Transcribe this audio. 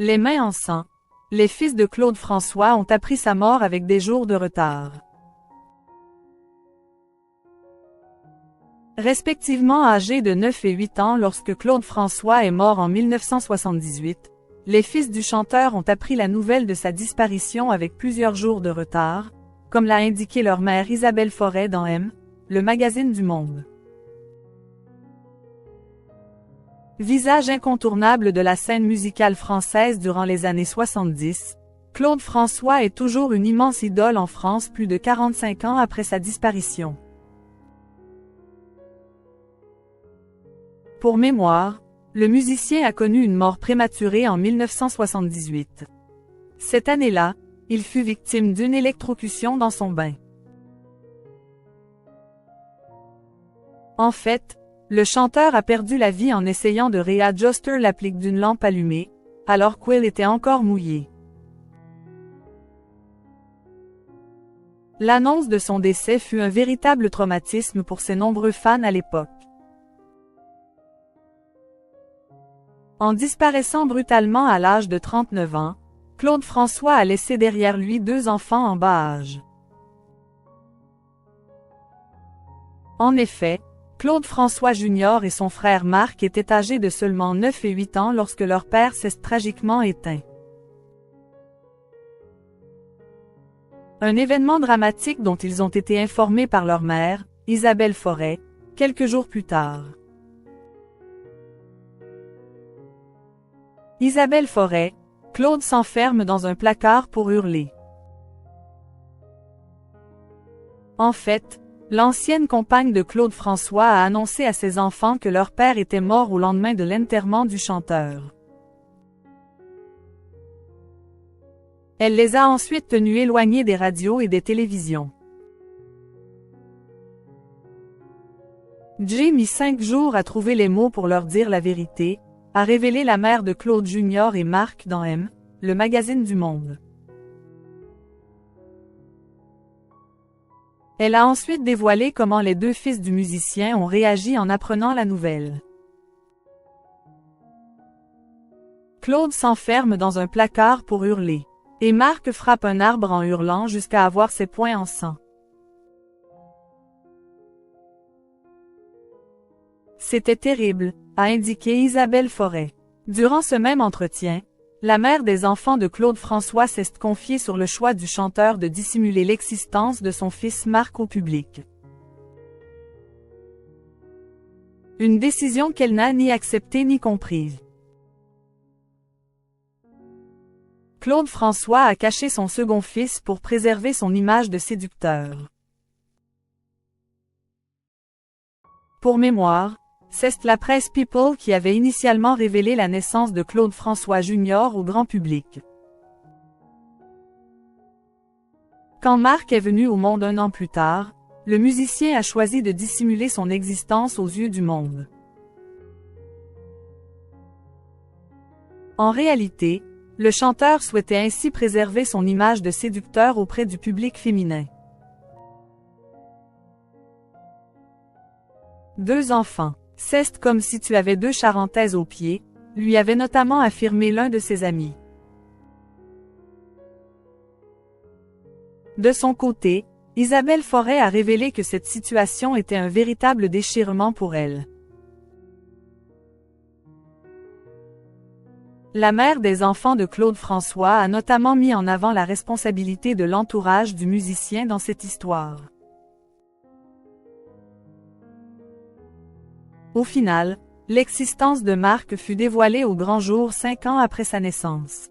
Les mains en sang. Les fils de Claude François ont appris sa mort avec des jours de retard. Respectivement âgés de 9 et 8 ans lorsque Claude François est mort en 1978, les fils du chanteur ont appris la nouvelle de sa disparition avec plusieurs jours de retard, comme l'a indiqué leur mère Isabelle Forêt dans M, le magazine du Monde. Visage incontournable de la scène musicale française durant les années 70, Claude François est toujours une immense idole en France plus de 45 ans après sa disparition. Pour mémoire, le musicien a connu une mort prématurée en 1978. Cette année-là, il fut victime d'une électrocution dans son bain. En fait, le chanteur a perdu la vie en essayant de réajuster l'applique d'une lampe allumée, alors qu'elle était encore mouillée. L'annonce de son décès fut un véritable traumatisme pour ses nombreux fans à l'époque. En disparaissant brutalement à l'âge de 39 ans, Claude François a laissé derrière lui 2 enfants en bas âge. En effet, Claude François Jr. et son frère Marc étaient âgés de seulement 9 et 8 ans lorsque leur père s'est tragiquement éteint. Un événement dramatique dont ils ont été informés par leur mère, Isabelle Forêt, quelques jours plus tard. Isabelle Forêt, Claude s'enferme dans un placard pour hurler. En fait, l'ancienne compagne de Claude François a annoncé à ses enfants que leur père était mort au lendemain de l'enterrement du chanteur. Elle les a ensuite tenus éloignés des radios et des télévisions. J'ai mis 5 jours à trouver les mots pour leur dire la vérité, a révélé la mère de Claude Jr. et Marc dans M, le magazine du Monde. Elle a ensuite dévoilé comment les 2 fils du musicien ont réagi en apprenant la nouvelle. Claude s'enferme dans un placard pour hurler. Et Marc frappe un arbre en hurlant jusqu'à avoir ses poings en sang. C'était terrible, a indiqué Isabelle Forêt. Durant ce même entretien, la mère des enfants de Claude François s'est confiée sur le choix du chanteur de dissimuler l'existence de son fils Marc au public. Une décision qu'elle n'a ni acceptée ni comprise. Claude François a caché son second fils pour préserver son image de séducteur. Pour mémoire, c'est la presse People qui avait initialement révélé la naissance de Claude François Jr. au grand public. Quand Marc est venu au monde 1 an plus tard, le musicien a choisi de dissimuler son existence aux yeux du monde. En réalité, le chanteur souhaitait ainsi préserver son image de séducteur auprès du public féminin. 2 enfants. C'est comme si tu avais 2 charentaises aux pieds, lui avait notamment affirmé l'un de ses amis. De son côté, Isabelle Forêt a révélé que cette situation était un véritable déchirement pour elle. La mère des enfants de Claude François a notamment mis en avant la responsabilité de l'entourage du musicien dans cette histoire. Au final, l'existence de Marc fut dévoilée au grand jour 5 ans après sa naissance.